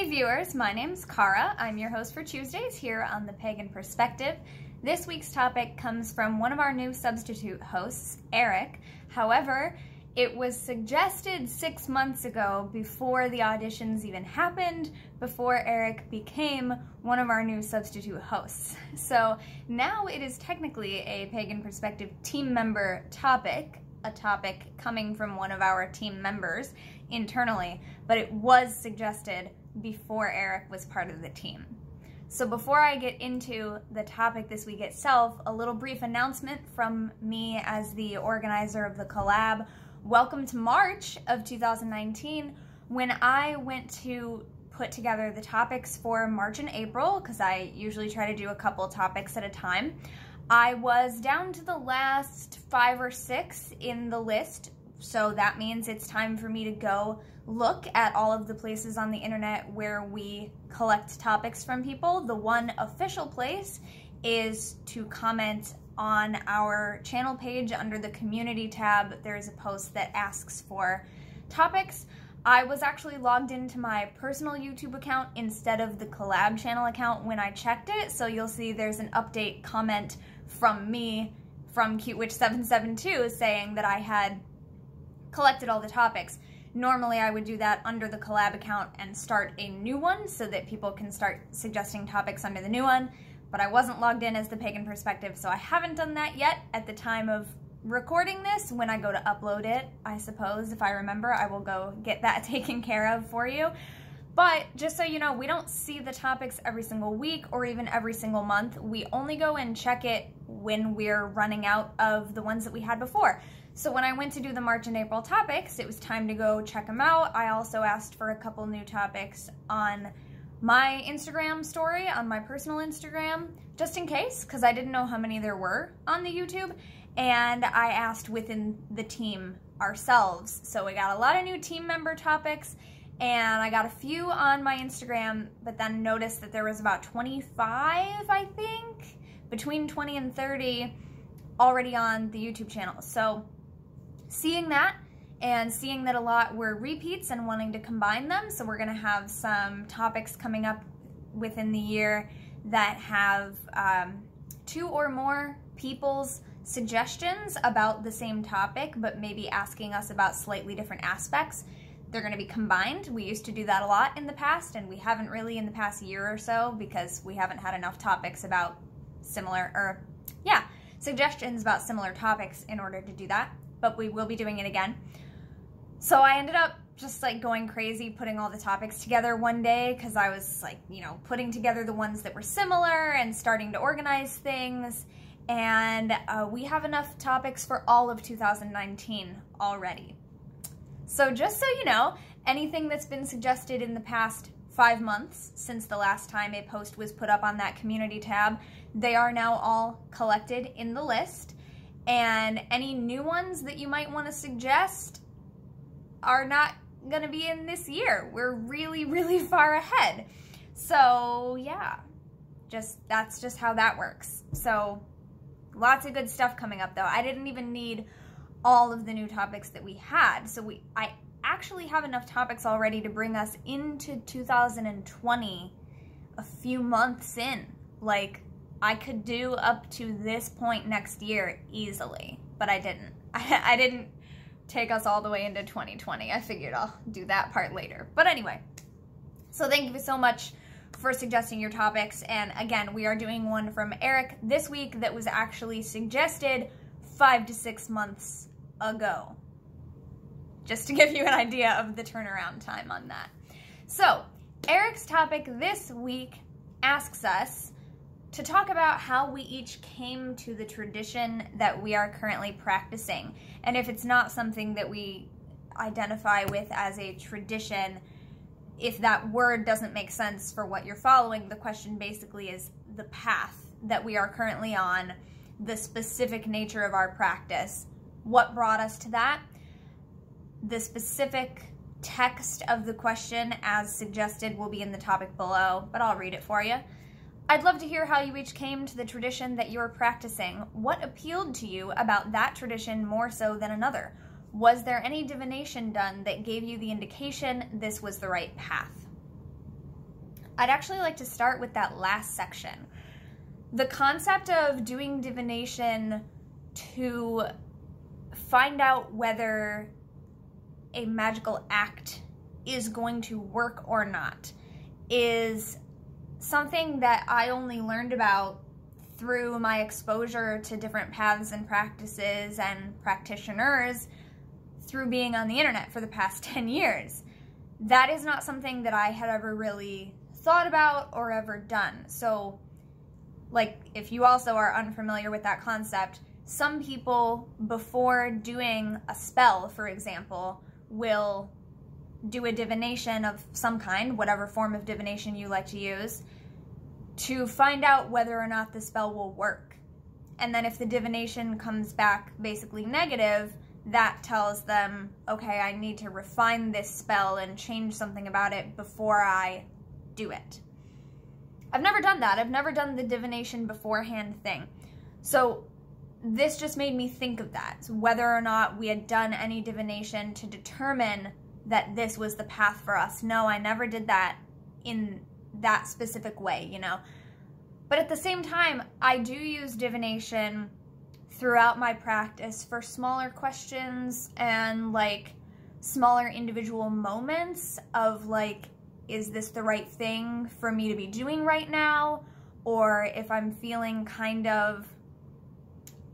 Hey viewers, my name's Kara. I'm your host for Tuesdays here on the Pagan Perspective. This week's topic comes from one of our new substitute hosts, Eryk. However, it was suggested 6 months ago before the auditions even happened, before Eryk became one of our new substitute hosts. So now it is technically a Pagan Perspective team member topic, a topic coming from one of our team members internally, but it was suggested before Eryk was part of the team. So before I get into the topic this week itself, a little brief announcement from me as the organizer of the collab. Welcome to March of 2019, when I went to put together the topics for March and April, because I usually try to do a couple topics at a time. I was down to the last 5 or 6 in the list, so that means it's time for me to go look at all of the places on the internet where we collect topics from people. The one official place is to comment on our channel page under the community tab. There's a post that asks for topics. I was actually logged into my personal YouTube account instead of the collab channel account when I checked it, so you'll see there's an update comment from me from CuteWitch772 saying that I had collected all the topics. Normally I would do that under the collab account and start a new one so that people can start suggesting topics under the new one, but I wasn't logged in as the Pagan Perspective, so I haven't done that yet at the time of recording this. When I go to upload it, I suppose, if I remember, I will go get that taken care of for you. But just so you know, we don't see the topics every single week or even every single month. We only go and check it when we're running out of the ones that we had before. So when I went to do the March and April topics, it was time to go check them out. I also asked for a couple new topics on my Instagram story, on my personal Instagram, just in case, because I didn't know how many there were on the YouTube. And I asked within the team ourselves. So we got a lot of new team member topics, and I got a few on my Instagram, but then noticed that there was about 25, I think, between 20 and 30 already on the YouTube channel. So seeing that, and seeing that a lot were repeats and wanting to combine them, so we're gonna have some topics coming up within the year that have 2 or more people's suggestions about the same topic, but maybe asking us about slightly different aspects. They're going to be combined. We used to do that a lot in the past, and we haven't really in the past year or so because we haven't had enough topics about suggestions about similar topics in order to do that, but we will be doing it again. So I ended up just like going crazy putting all the topics together one day because I was like, you know, putting together the ones that were similar and starting to organize things. And we have enough topics for all of 2019 already. So just so you know, anything that's been suggested in the past 5 months since the last time a post was put up on that community tab, they are now all collected in the list. And any new ones that you might want to suggest are not going to be in this year. We're really, really far ahead. So yeah, that's just how that works. So lots of good stuff coming up though. I didn't even need all of the new topics that we had. So I actually have enough topics already to bring us into 2020 a few months in. Like, I could do up to this point next year easily, but I didn't. I didn't take us all the way into 2020. I figured I'll do that part later. But anyway, so thank you so much for suggesting your topics. And again, we are doing one from Eryk this week that was actually suggested 5 to 6 months ago, just to give you an idea of the turnaround time on that. So Eryk's topic this week asks us to talk about how we each came to the tradition that we are currently practicing. And if it's not something that we identify with as a tradition, if that word doesn't make sense for what you're following, the question basically is the path that we are currently on, the specific nature of our practice, what brought us to that. The specific text of the question as suggested will be in the topic below, but I'll read it for you. I'd love to hear how you each came to the tradition that you're practicing. What appealed to you about that tradition more so than another? Was there any divination done that gave you the indication this was the right path? I'd actually like to start with that last section. The concept of doing divination to find out whether a magical act is going to work or not is something that I only learned about through my exposure to different paths and practices and practitioners through being on the internet for the past 10 years. That is not something that I had ever really thought about or ever done. So, like, if you also are unfamiliar with that concept, some people, before doing a spell, for example, will do a divination of some kind, whatever form of divination you like to use, to find out whether or not the spell will work. And then if the divination comes back basically negative, that tells them, okay, I need to refine this spell and change something about it before I do it. I've never done that. I've never done the divination beforehand thing. So this just made me think of that, whether or not we had done any divination to determine that this was the path for us. No, I never did that in that specific way, you know. But at the same time, I do use divination throughout my practice for smaller questions and like smaller individual moments of like, is this the right thing for me to be doing right now? Or if I'm feeling kind of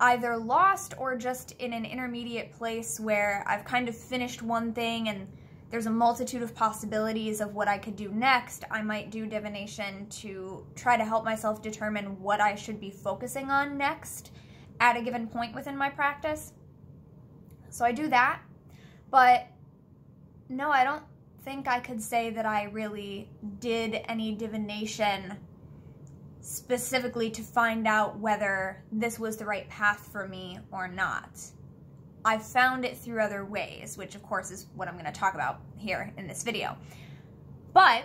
either lost or just in an intermediate place where I've kind of finished one thing and there's a multitude of possibilities of what I could do next, I might do divination to try to help myself determine what I should be focusing on next at a given point within my practice. So I do that, but no, I don't think I could say that I really did any divination specifically to find out whether this was the right path for me or not. I found it through other ways, which of course is what I'm going to talk about here in this video. But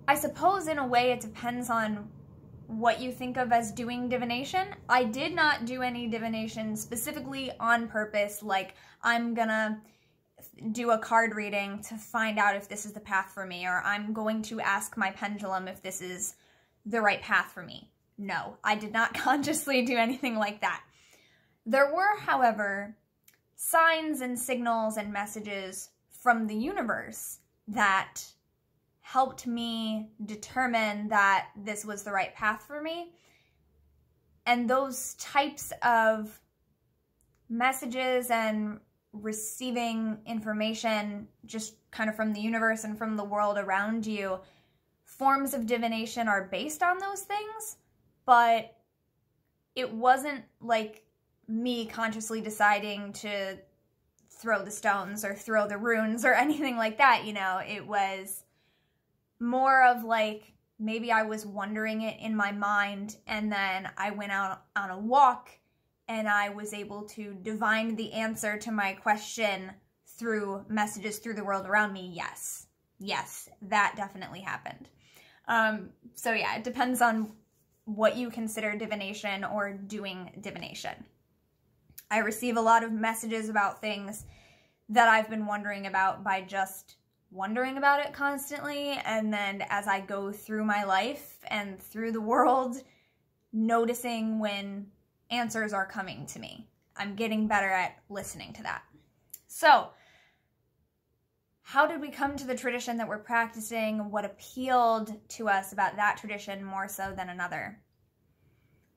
I suppose in a way it depends on what you think of as doing divination. I did not do any divination specifically on purpose, like I'm gonna do a card reading to find out if this is the path for me, or I'm going to ask my pendulum if this is the right path for me. No, I did not consciously do anything like that. There were, however, signs and signals and messages from the universe that helped me determine that this was the right path for me. And those types of messages and receiving information just kind of from the universe and from the world around you, forms of divination are based on those things, but it wasn't like me consciously deciding to throw the stones or throw the runes or anything like that, you know. It was more of like, maybe I was wondering it in my mind and then I went out on a walk and I was able to divine the answer to my question through messages through the world around me. Yes, that definitely happened. So yeah, it depends on what you consider divination or doing divination. I receive a lot of messages about things that I've been wondering about by just wondering about it constantly, and then as I go through my life and through the world, noticing when answers are coming to me. I'm getting better at listening to that. So, how did we come to the tradition that we're practicing? What appealed to us about that tradition more so than another?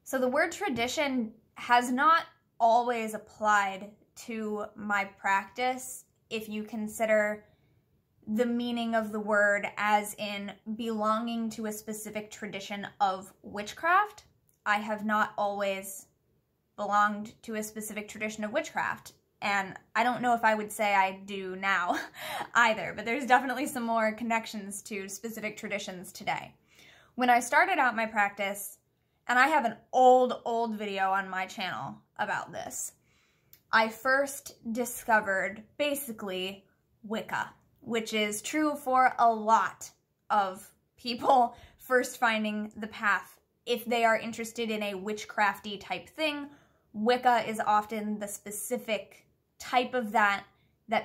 So the word tradition has not always applied to my practice if you consider the meaning of the word as in belonging to a specific tradition of witchcraft. I have not always belonged to a specific tradition of witchcraft, and I don't know if I would say I do now either, but there's definitely some more connections to specific traditions today. When I started out my practice, and I have an old video on my channel about this, I first discovered basically Wicca, which is true for a lot of people first finding the path. If they are interested in a witchcrafty type thing, Wicca is often the specific type of that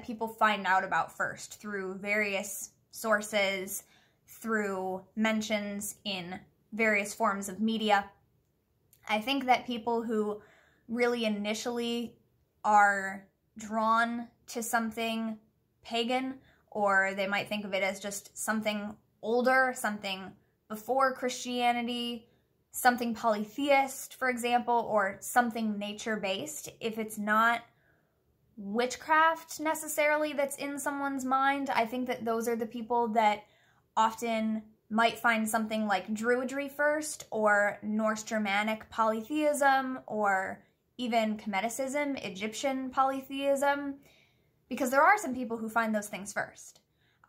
people find out about first through various sources, through mentions in various forms of media. I think that people who really initially are drawn to something pagan, or they might think of it as just something older, something before Christianity, something polytheist, for example, or something nature-based, if it's not witchcraft necessarily that's in someone's mind, I think that those are the people that often might find something like Druidry first, or Norse Germanic polytheism, or even Kemeticism, Egyptian polytheism, because there are some people who find those things first.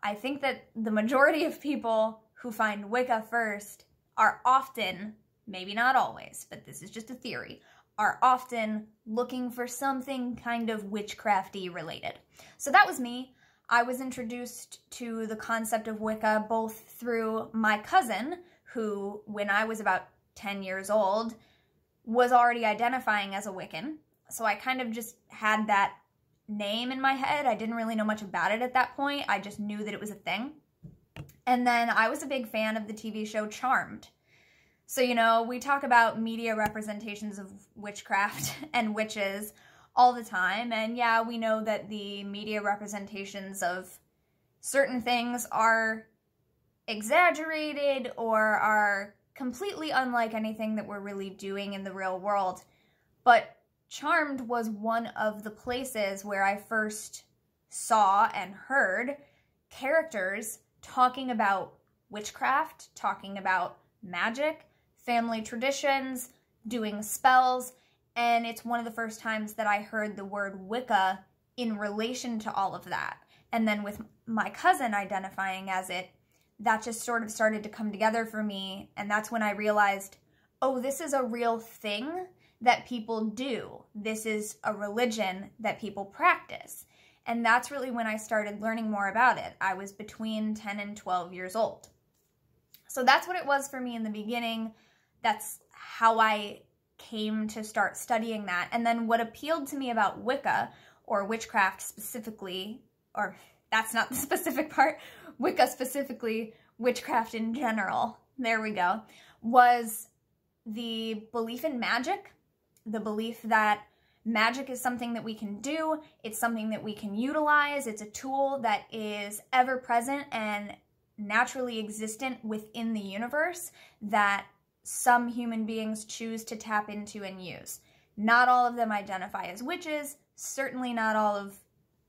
I think that the majority of people who find Wicca first are often, maybe not always, but this is just a theory, are often looking for something kind of witchcrafty related. So that was me. I was introduced to the concept of Wicca both through my cousin, who, when I was about 10 years old, was already identifying as a Wiccan. So I kind of just had that name in my head. I didn't really know much about it at that point. I just knew that it was a thing. And then I was a big fan of the TV show Charmed. So, you know, we talk about media representations of witchcraft and witches all the time. And yeah, we know that the media representations of certain things are exaggerated or are completely unlike anything that we're really doing in the real world. But Charmed was one of the places where I first saw and heard characters talking about witchcraft, talking about magic, family traditions, doing spells, and it's one of the first times that I heard the word Wicca in relation to all of that. And then with my cousin identifying as it, that just sort of started to come together for me, and that's when I realized, oh, this is a real thing that people do. This is a religion that people practice. And that's really when I started learning more about it. I was between 10 and 12 years old. So that's what it was for me in the beginning. That's how I came to start studying that. And then what appealed to me about Wicca, or witchcraft specifically, or that's not the specific part, Wicca specifically, witchcraft in general, there we go, was the belief in magic, the belief that magic is something that we can do, it's something that we can utilize, it's a tool that is ever present and naturally existent within the universe that some human beings choose to tap into and use. Not all of them identify as witches, certainly not all of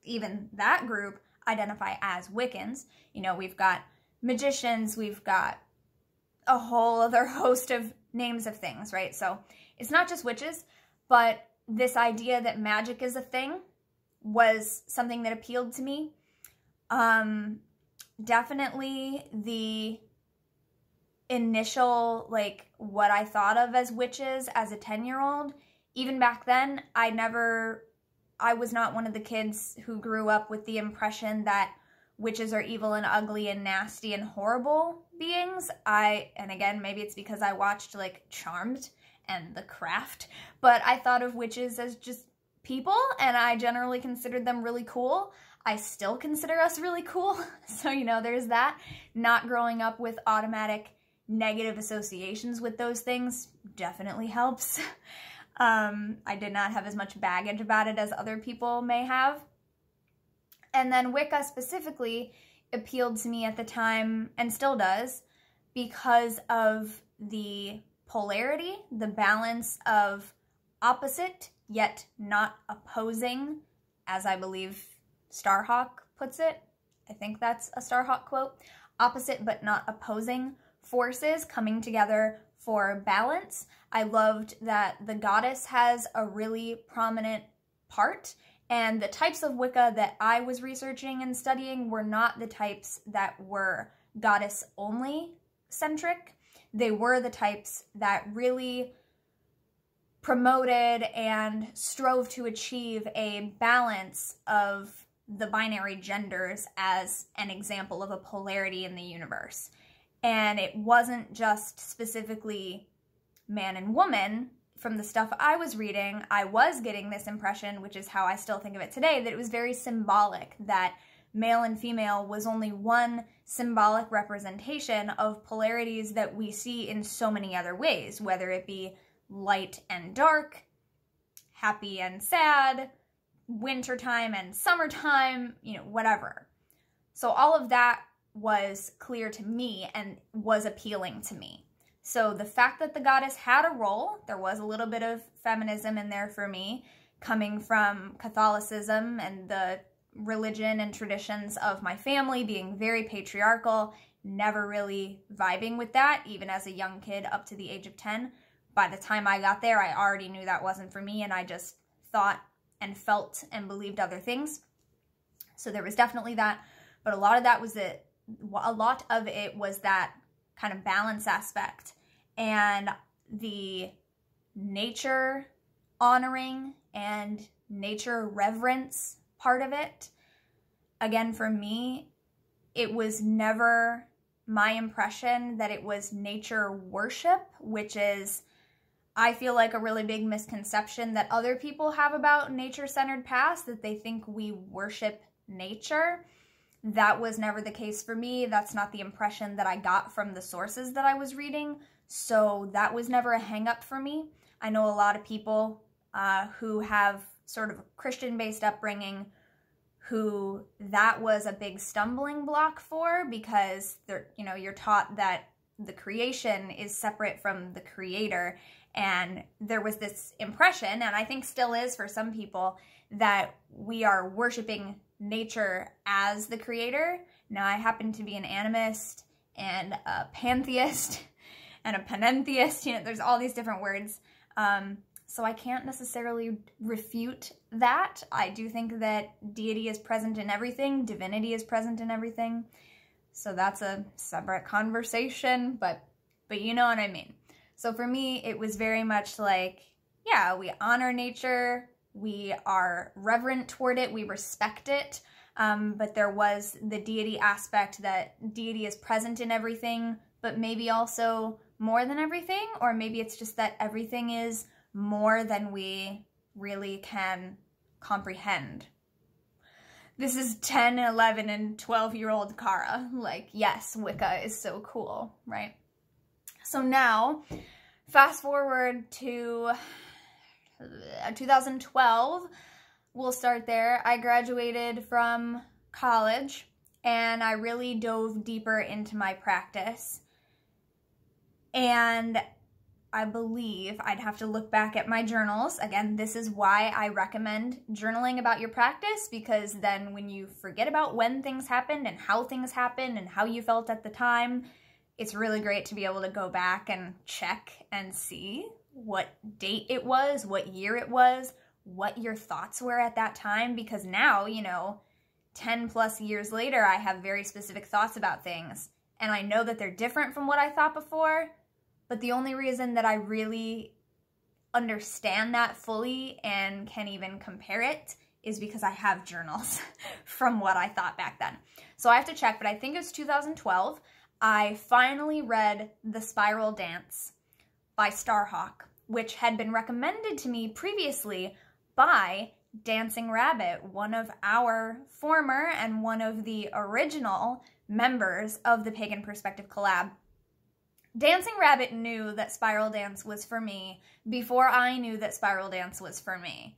even that group identify as Wiccans. You know, we've got magicians, we've got a whole other host of names of things, right? So it's not just witches, but this idea that magic is a thing was something that appealed to me. Definitely the initial, like, what I thought of as witches as a 10-year-old, even back then, I was not one of the kids who grew up with the impression that witches are evil and ugly and nasty and horrible beings. And again, maybe it's because I watched, like, Charmed and The Craft, but I thought of witches as just people, and I generally considered them really cool. I still consider us really cool, so, you know, there's that. Not growing up with automatic negative associations with those things definitely helps. I did not have as much baggage about it as other people may have. And then Wicca specifically appealed to me at the time, and still does, because of the polarity, the balance of opposite yet not opposing, as I believe Starhawk puts it. I think that's a Starhawk quote. Opposite but not opposing forces coming together for balance. I loved that the goddess has a really prominent part, and the types of Wicca that I was researching and studying were not the types that were goddess-only centric. They were the types that really promoted and strove to achieve a balance of the binary genders as an example of a polarity in the universe. And it wasn't just specifically man and woman. From the stuff I was reading, I was getting this impression, which is how I still think of it today, that it was very symbolic, that male and female was only one symbolic representation of polarities that we see in so many other ways, whether it be light and dark, happy and sad, wintertime and summertime, you know, whatever. So all of that was clear to me and was appealing to me. So the fact that the goddess had a role, there was a little bit of feminism in there for me, coming from Catholicism and the religion and traditions of my family being very patriarchal, never really vibing with that, even as a young kid up to the age of 10. By the time I got there, I already knew that wasn't for me, and I just thought and felt and believed other things. So there was definitely that, but a lot of it was that kind of balance aspect and the nature honoring and nature reverence part of it. Again, for me, it was never my impression that it was nature worship, which is, I feel like, a really big misconception that other people have about nature-centered paths, that they think we worship nature. That was never the case for me. That's not the impression that I got from the sources that I was reading. So that was never a hang-up for me. I know a lot of people who have sort of a Christian-based upbringing who that was a big stumbling block for, because you're taught that the creation is separate from the creator. And there was this impression, and I think still is for some people, that we are worshiping nature as the creator. Now, I happen to be an animist and a pantheist and a panentheist. You know, there's all these different words. So I can't necessarily refute that. I do think that deity is present in everything. Divinity is present in everything. So that's a separate conversation, but you know what I mean. So for me, it was very much like, yeah, we honor nature, we are reverent toward it, we respect it, but there was the deity aspect, that deity is present in everything, but maybe also more than everything, or maybe it's just that everything is more than we really can comprehend. This is 10, 11, and 12-year-old Kara. Like, yes, Wicca is so cool, right? So now, fast forward to 2012, we'll start there. I graduated from college, and I really dove deeper into my practice. And I believe, I'd have to look back at my journals. Again, this is why I recommend journaling about your practice, because then when you forget about when things happened and how things happened and how you felt at the time, it's really great to be able to go back and check and see what date it was, what year it was, what your thoughts were at that time, because now, 10 plus years later, I have very specific thoughts about things, and I know that they're different from what I thought before, but the only reason that I really understand that fully and can even compare it is because I have journals from what I thought back then. So I have to check, but I think it was 2012. I finally read The Spiral Dance by Starhawk, which had been recommended to me previously by Dancing Rabbit, one of our former and one of the original members of the Pagan Perspective collab. Dancing Rabbit knew that Spiral Dance was for me before I knew that Spiral Dance was for me.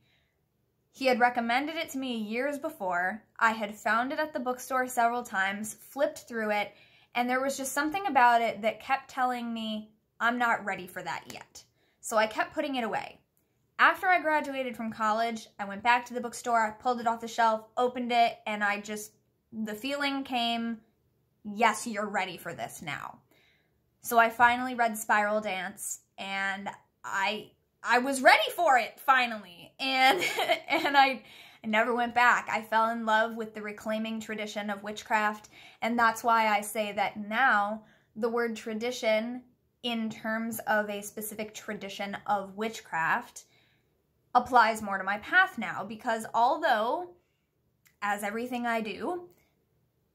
He had recommended it to me years before. I had found it at the bookstore several times, flipped through it, and there was just something about it that kept telling me, I'm not ready for that yet. So I kept putting it away. After I graduated from college, I went back to the bookstore, pulled it off the shelf, opened it, and the feeling came, yes, you're ready for this now. So I finally read Spiral Dance, and I was ready for it, finally. And I never went back. I fell in love with the reclaiming tradition of witchcraft, and that's why I say that now the word tradition, in terms of a specific tradition of witchcraft, applies more to my path now, because although, as everything I do,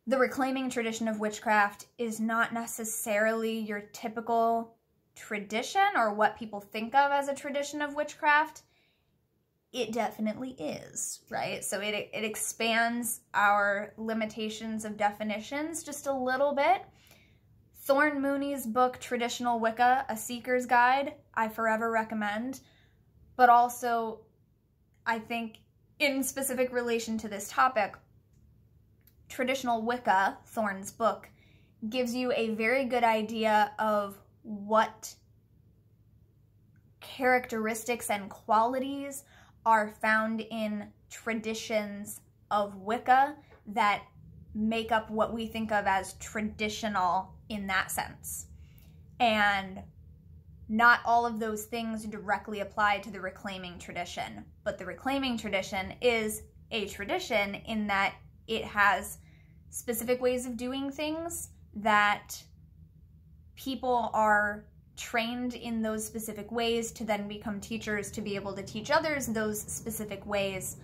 the reclaiming tradition of witchcraft is not necessarily your typical tradition or what people think of as a tradition of witchcraft, it definitely is, right? So it expands our limitations of definitions just a little bit. Thorne Mooney's book, Traditional Wicca, A Seeker's Guide, I forever recommend. But also, I think in specific relation to this topic, Traditional Wicca, Thorne's book, gives you a very good idea of what characteristics and qualities are found in traditions of Wicca that make up what we think of as traditional in that sense. And not all of those things directly apply to the reclaiming tradition, but the reclaiming tradition is a tradition in that it has specific ways of doing things that people are trained in those specific ways to then become teachers to be able to teach others those specific ways.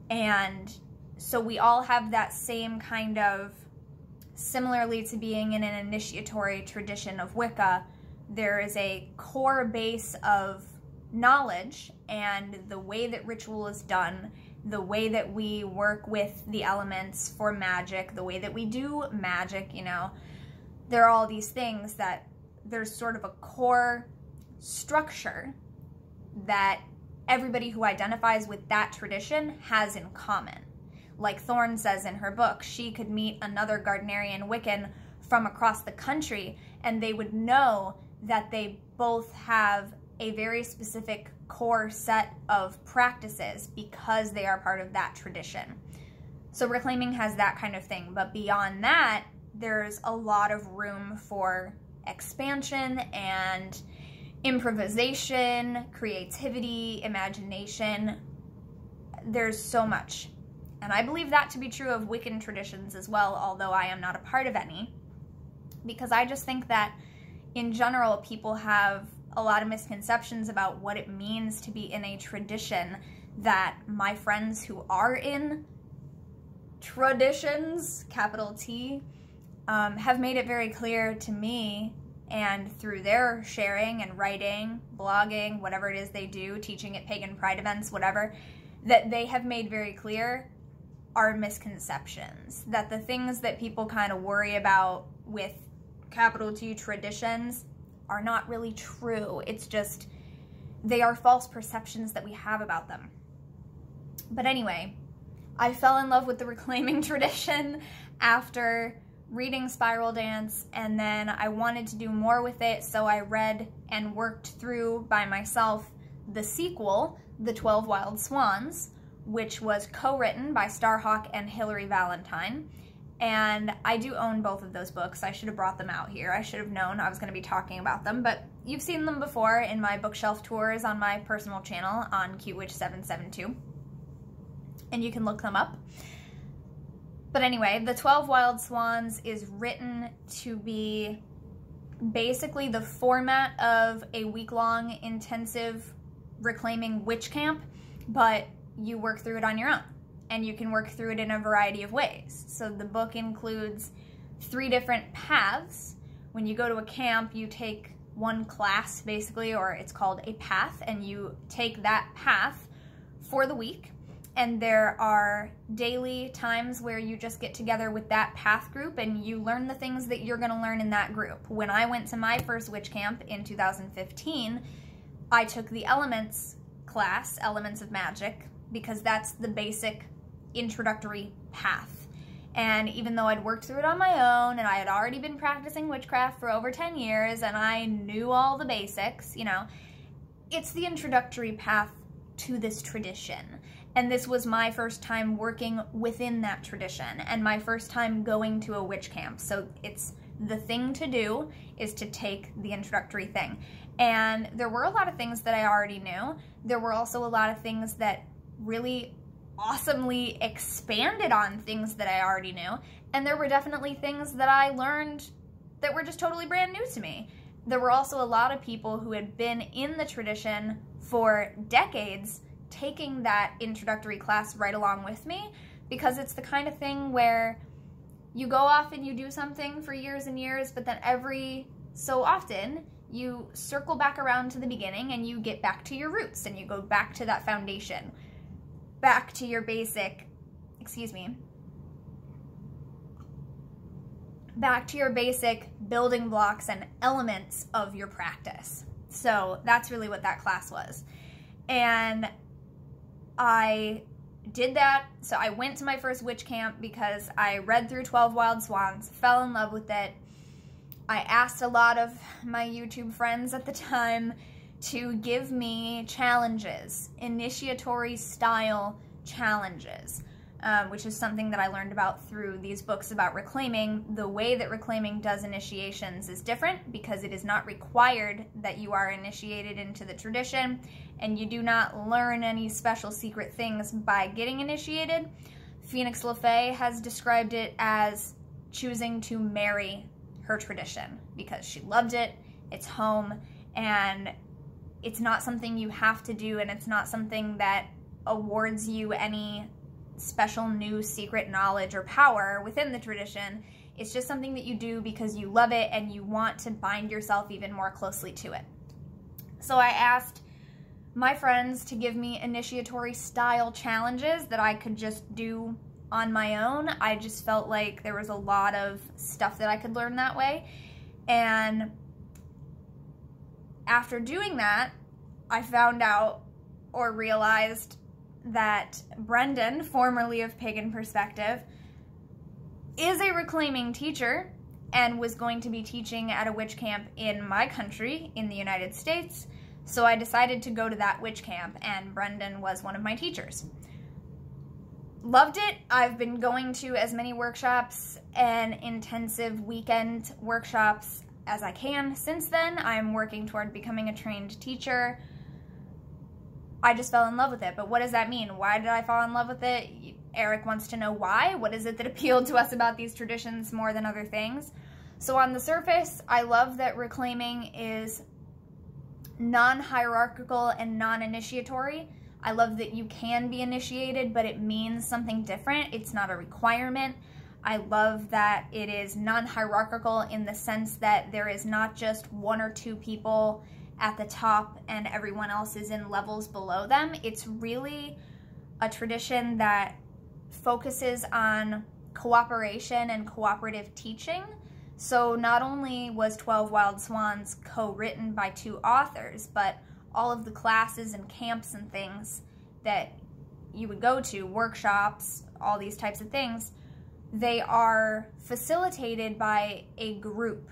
And so we all have that same kind of, similarly to being in an initiatory tradition of Wicca, there is a core base of knowledge and the way that ritual is done, the way that we work with the elements for magic, the way that we do magic, you know, there are all these things that there's sort of a core structure that everybody who identifies with that tradition has in common. Like Thorne says in her book, she could meet another Gardnerian Wiccan from across the country and they would know that they both have a very specific core set of practices because they are part of that tradition. So reclaiming has that kind of thing, but beyond that, there's a lot of room for expansion and improvisation, creativity, imagination. There's so much. And I believe that to be true of Wiccan traditions as well, although I am not a part of any, because I just think that in general, people have a lot of misconceptions about what it means to be in a tradition that my friends who are in traditions, capital T, have made it very clear to me, and through their sharing and writing, blogging, whatever it is they do, teaching at pagan pride events, whatever, that they have made very clear are misconceptions. That the things that people kind of worry about with capital T traditions are not really true. It's just, they are false perceptions that we have about them. But anyway, I fell in love with the reclaiming tradition after reading Spiral Dance, and then I wanted to do more with it, so I read and worked through by myself the sequel, The 12 Wild Swans, which was co-written by Starhawk and Hilary Valentine. And I do own both of those books. I should have brought them out here. I should have known I was going to be talking about them, but you've seen them before in my bookshelf tours on my personal channel on CuteWitch772, and you can look them up. But anyway, The 12 Wild Swans is written to be basically the format of a week-long intensive reclaiming witch camp, but you work through it on your own. And you can work through it in a variety of ways. So the book includes 3 different paths. When you go to a camp, you take one class, basically, or it's called a path, and you take that path for the week. And there are daily times where you just get together with that path group and you learn the things that you're going to learn in that group. When I went to my first witch camp in 2015, I took the elements class, Elements of Magic, because that's the basic introductory path. And even though I'd worked through it on my own and I had already been practicing witchcraft for over 10 years and I knew all the basics, you know, it's the introductory path to this tradition. And this was my first time working within that tradition and my first time going to a witch camp. So it's the thing to do is to take the introductory thing. And there were a lot of things that I already knew. There were also a lot of things that really awesomely expanded on things that I already knew. And there were definitely things that I learned that were just totally brand new to me. There were also a lot of people who had been in the tradition for decades taking that introductory class right along with me, because it's the kind of thing where you go off and you do something for years and years, but then every so often you circle back around to the beginning and you get back to your roots and you go back to that foundation. back to your basic, back to your basic building blocks and elements of your practice. So that's really what that class was. And I did that. So I went to my first witch camp because I read through 12 Wild Swans, fell in love with it. I asked a lot of my YouTube friends at the time to give me challenges, initiatory style challenges, which is something that I learned about through these books about reclaiming. The way that reclaiming does initiations is different because it is not required that you are initiated into the tradition, and you do not learn any special secret things by getting initiated. Phoenix LaFaye has described it as choosing to marry her tradition because she loved it, it's home, and it's not something you have to do, and it's not something that awards you any special new secret knowledge or power within the tradition. It's just something that you do because you love it and you want to bind yourself even more closely to it. So I asked my friends to give me initiatory style challenges that I could just do on my own. I just felt like there was a lot of stuff that I could learn that way. And after doing that, I found out or realized that Brendan, formerly of Pagan Perspective, is a reclaiming teacher and was going to be teaching at a witch camp in my country, in the United States. So I decided to go to that witch camp, and Brendan was one of my teachers. Loved it. I've been going to as many workshops and intensive weekend workshops as I can since then. I'm working toward becoming a trained teacher. I just fell in love with it. But what does that mean? Why did I fall in love with it? Eryk wants to know why. What is it that appealed to us about these traditions more than other things? So on the surface, I love that reclaiming is non-hierarchical and non-initiatory. I love that you can be initiated, but it means something different. It's not a requirement. I love that it is non-hierarchical in the sense that there is not just one or two people at the top and everyone else is in levels below them. It's really a tradition that focuses on cooperation and cooperative teaching. So not only was 12 Wild Swans co-written by two authors, but all of the classes and camps and things that you would go to, workshops, all these types of things, they are facilitated by a group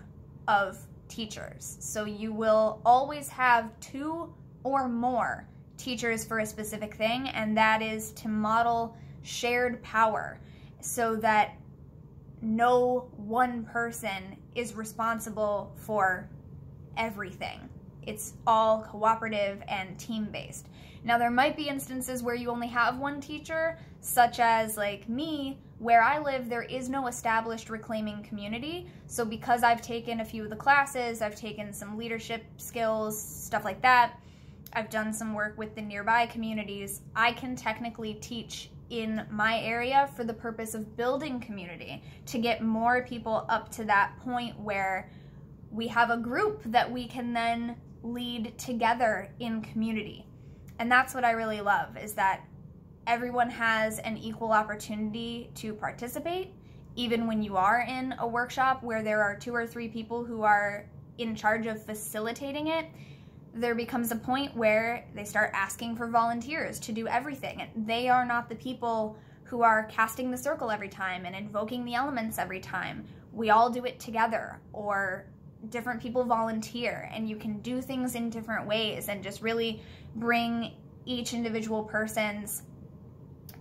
of teachers. So you will always have two or more teachers for a specific thing, and that is to model shared power so that no one person is responsible for everything. It's all cooperative and team-based. Now, there might be instances where you only have one teacher, such as like me, where I live, there is no established reclaiming community. So because I've taken a few of the classes, I've taken some leadership skills, stuff like that, I've done some work with the nearby communities, I can technically teach in my area for the purpose of building community, to get more people up to that point where we have a group that we can then lead together in community. And that's what I really love, is that everyone has an equal opportunity to participate, even when you are in a workshop where there are 2 or 3 people who are in charge of facilitating it. There becomes a point where they start asking for volunteers to do everything. And they are not the people who are casting the circle every time and invoking the elements every time. We all do it together, or different people volunteer, and you can do things in different ways and just really bring each individual person's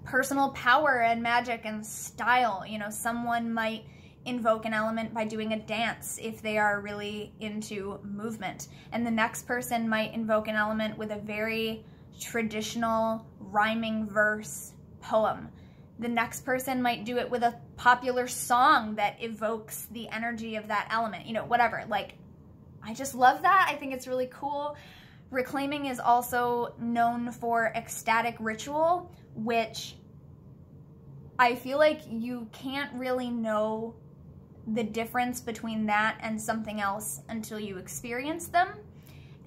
personal power and magic and style. You know, someone might invoke an element by doing a dance if they are really into movement, and the next person might invoke an element with a very traditional rhyming verse poem. The next person might do it with a popular song that evokes the energy of that element, you know, whatever. Like, I just love that. I think it's really cool. Reclaiming is also known for ecstatic ritual, which I feel like you can't really know the difference between that and something else until you experience them.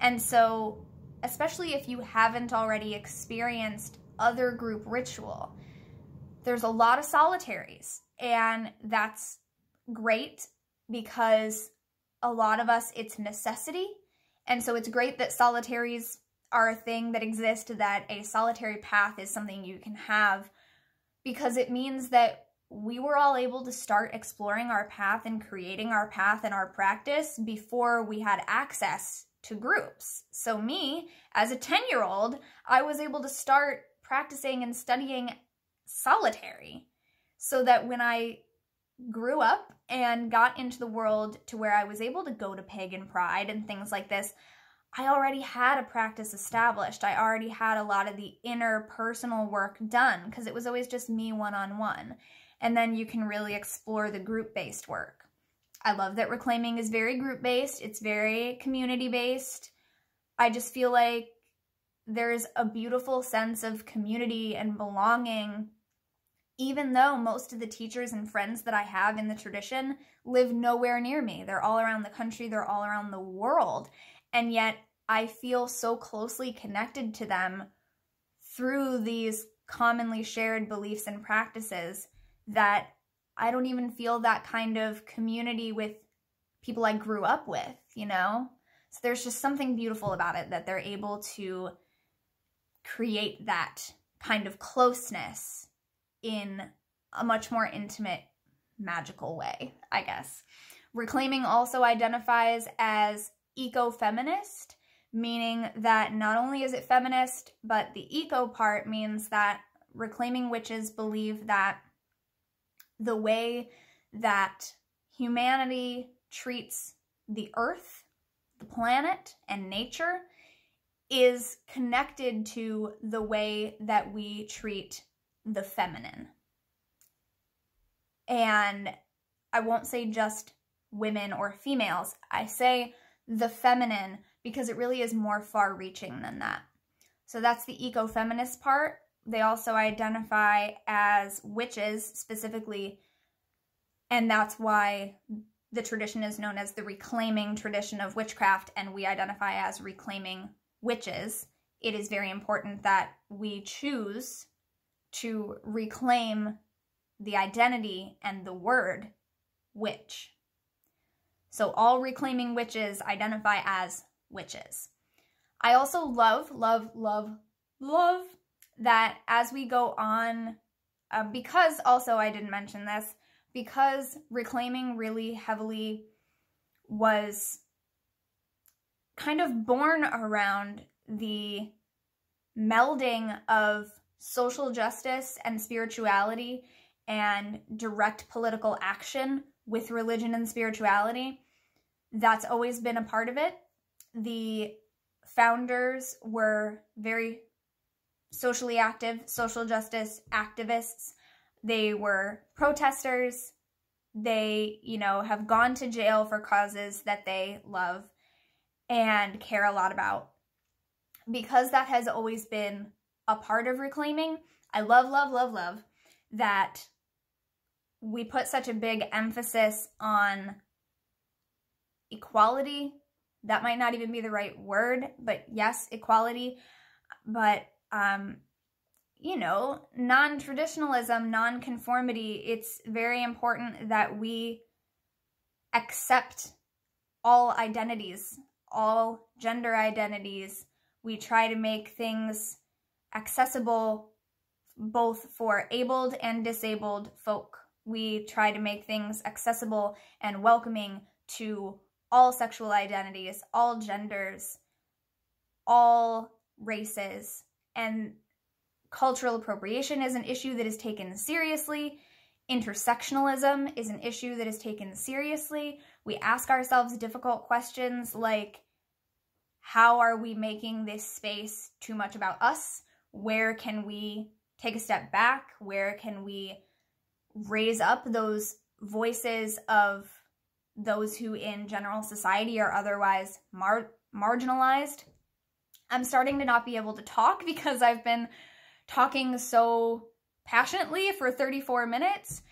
And so, especially if you haven't already experienced other group ritual. There's a lot of solitaries, and that's great because a lot of us, it's necessity. And so it's great that solitaries are a thing that exist, that a solitary path is something you can have, because it means that we were all able to start exploring our path and creating our path and our practice before we had access to groups. So me, as a 10-year-old, I was able to start practicing and studying solitary, so that when I grew up and got into the world to where I was able to go to pagan pride and things like this, I already had a practice established. I already had a lot of the inner personal work done, because it was always just me one-on-one. And then you can really explore the group-based work. I love that reclaiming is very group-based. It's very community-based. I just feel like there's a beautiful sense of community and belonging, even though most of the teachers and friends that I have in the tradition live nowhere near me. They're all around the country, they're all around the world, and yet I feel so closely connected to them through these commonly shared beliefs and practices that I don't even feel that kind of community with people I grew up with, you know? So there's just something beautiful about it, that they're able to create that kind of closeness in a much more intimate, magical way, I guess. Reclaiming also identifies as eco-feminist, meaning that not only is it feminist, but the eco part means that reclaiming witches believe that the way that humanity treats the earth, the planet, and nature is connected to the way that we treat the feminine. And I won't say just women or females. I say the feminine because it really is more far-reaching than that. So that's the eco-feminist part. They also identify as witches specifically, and that's why the tradition is known as the reclaiming tradition of witchcraft, and we identify as reclaiming witches. It is very important that we choose to reclaim the identity and the word witch. So all reclaiming witches identify as witches. I also love that as we go on, because also I didn't mention this, because reclaiming really heavily was kind of born around the melding of social justice and spirituality and direct political action with religion and spirituality. That's always been a part of it. The founders were very socially active, social justice activists. They were protesters. They, you know, have gone to jail for causes that they love and care a lot about. Because that has always been a part of reclaiming, I love that we put such a big emphasis on equality. That might not even be the right word, but yes, equality. But, you know, non-traditionalism, non-conformity, it's very important that we accept all identities, all gender identities. We try to make things accessible both for abled and disabled folk. We try to make things accessible and welcoming to all sexual identities, all genders, all races. And cultural appropriation is an issue that is taken seriously. Intersectionalism is an issue that is taken seriously. We ask ourselves difficult questions like, how are we making this space too much about us? Where can we take a step back? Where can we raise up those voices of those who in general society are otherwise marginalized? I'm starting to not be able to talk because I've been talking so passionately for 34 minutes.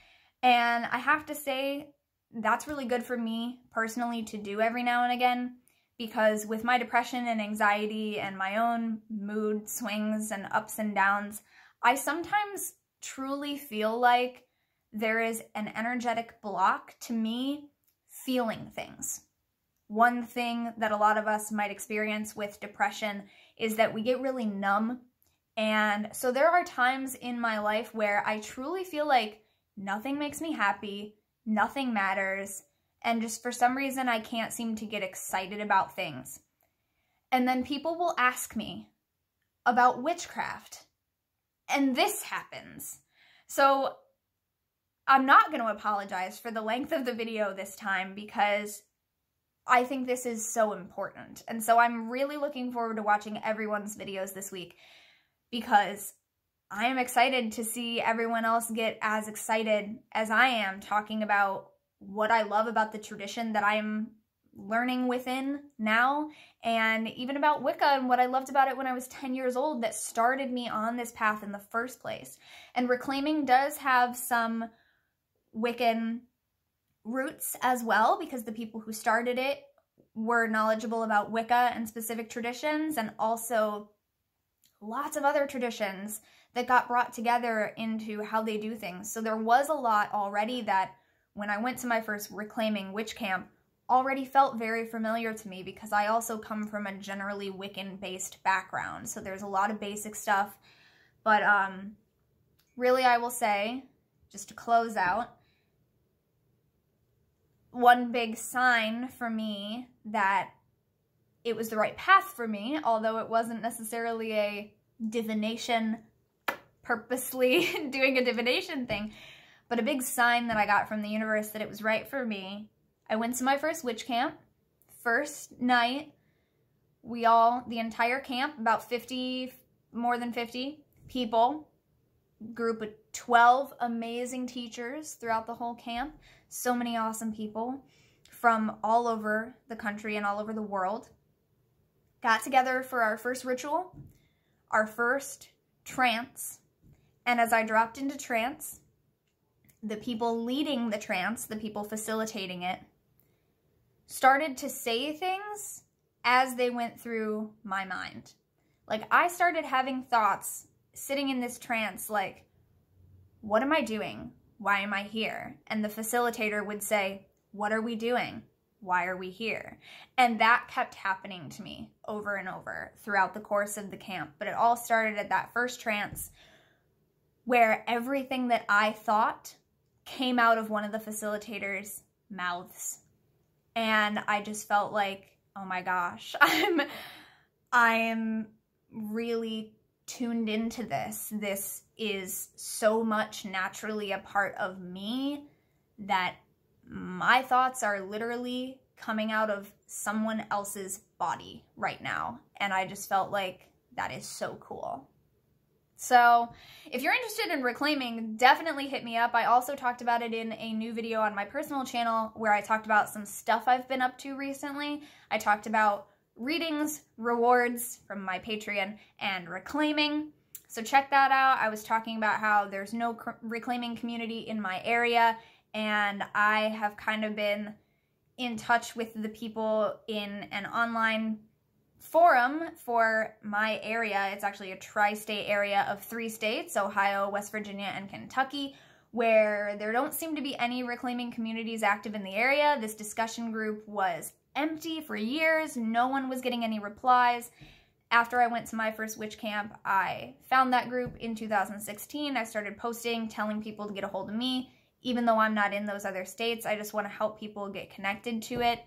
And I have to say, that's really good for me personally to do every now and again, because with my depression and anxiety and my own mood swings and ups and downs, I sometimes truly feel like there is an energetic block to me feeling things. One thing that a lot of us might experience with depression is that we get really numb. And so there are times in my life where I truly feel like nothing makes me happy, nothing matters, and just for some reason I can't seem to get excited about things. And then people will ask me about witchcraft, and this happens. So I'm not going to apologize for the length of the video this time because I think this is so important. And so I'm really looking forward to watching everyone's videos this week because I am excited to see everyone else get as excited as I am talking about what I love about the tradition that I'm learning within now, and even about Wicca and what I loved about it when I was 10 years old that started me on this path in the first place. And reclaiming does have some Wiccan roots as well, because the people who started it were knowledgeable about Wicca and specific traditions, and also lots of other traditions that got brought together into how they do things. So there was a lot already that when I went to my first reclaiming witch camp already felt very familiar to me, because I also come from a generally Wiccan-based background. So there's a lot of basic stuff. But really, I will say, just to close out, one big sign for me that it was the right path for me, although it wasn't necessarily a divination, purposely doing a divination thing, but a big sign that I got from the universe that it was right for me. I went to my first witch camp. First night, the entire camp, about 50, more than 50 people, group of 12 amazing teachers throughout the whole camp. So many awesome people from all over the country and all over the world got together for our first ritual, our first trance. And as I dropped into trance, the people leading the trance, the people facilitating it, started to say things as they went through my mind. Like, I started having thoughts sitting in this trance like, what am I doing? Why am I here? And the facilitator would say, what are we doing? Why are we here? And that kept happening to me over and over throughout the course of the camp. But it all started at that first trance where everything that I thought came out of one of the facilitators' mouths. And I just felt like, oh my gosh, I'm really tuned into this. This is so much naturally a part of me that my thoughts are literally coming out of someone else's body right now. And I just felt like that is so cool. So if you're interested in reclaiming, definitely hit me up. I also talked about it in a new video on my personal channel where I talked about some stuff I've been up to recently. I talked about readings, rewards from my Patreon, and reclaiming. So check that out. I was talking about how there's no reclaiming community in my area, and I have kind of been in touch with the people in an online forum for my area. It's actually a tri-state area of 3 states, Ohio, West Virginia, and Kentucky, where there don't seem to be any reclaiming communities active in the area. This discussion group was empty for years. No one was getting any replies. After I went to my first witch camp, I found that group in 2016. I started posting, telling people to get a hold of me. Even though I'm not in those other states, I just want to help people get connected to it.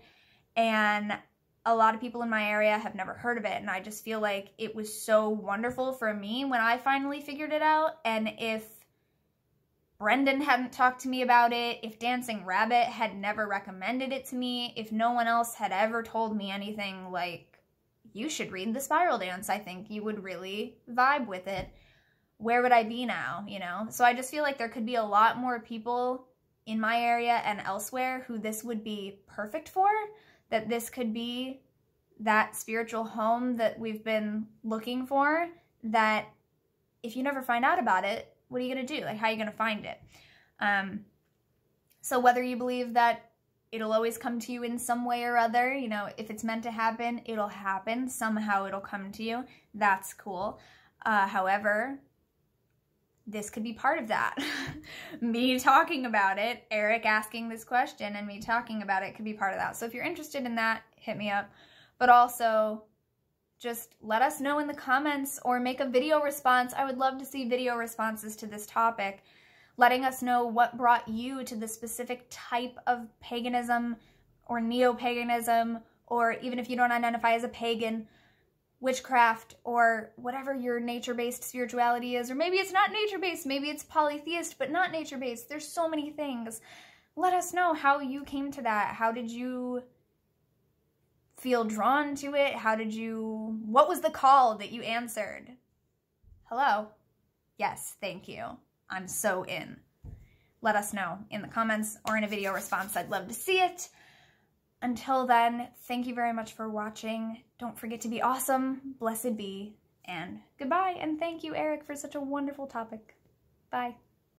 And a lot of people in my area have never heard of it, and I just feel like it was so wonderful for me when I finally figured it out. And if Brendan hadn't talked to me about it, if Dancing Rabbit had never recommended it to me, if no one else had ever told me anything like, you should read The Spiral Dance, I think you would really vibe with it, where would I be now, you know? So I just feel like there could be a lot more people in my area and elsewhere who this would be perfect for, that this could be that spiritual home that we've been looking for, that if you never find out about it, what are you going to do? Like, how are you going to find it? So whether you believe that it'll always come to you in some way or other. You know, if it's meant to happen, it'll happen. Somehow it'll come to you. That's cool. However, this could be part of that. Me talking about it, Eryk asking this question and me talking about it could be part of that. So if you're interested in that, hit me up. But also, just let us know in the comments or make a video response. I would love to see video responses to this topic, letting us know what brought you to the specific type of paganism or neo-paganism, or even if you don't identify as a pagan, witchcraft, or whatever your nature-based spirituality is. Or maybe it's not nature-based, maybe it's polytheist but not nature-based. There's so many things. Let us know how you came to that. How did you feel drawn to it? What was the call that you answered? Hello? Yes, thank you. I'm so in. Let us know in the comments or in a video response. I'd love to see it. Until then, thank you very much for watching. Don't forget to be awesome, blessed be, and goodbye. And thank you, Eryk, for such a wonderful topic. Bye.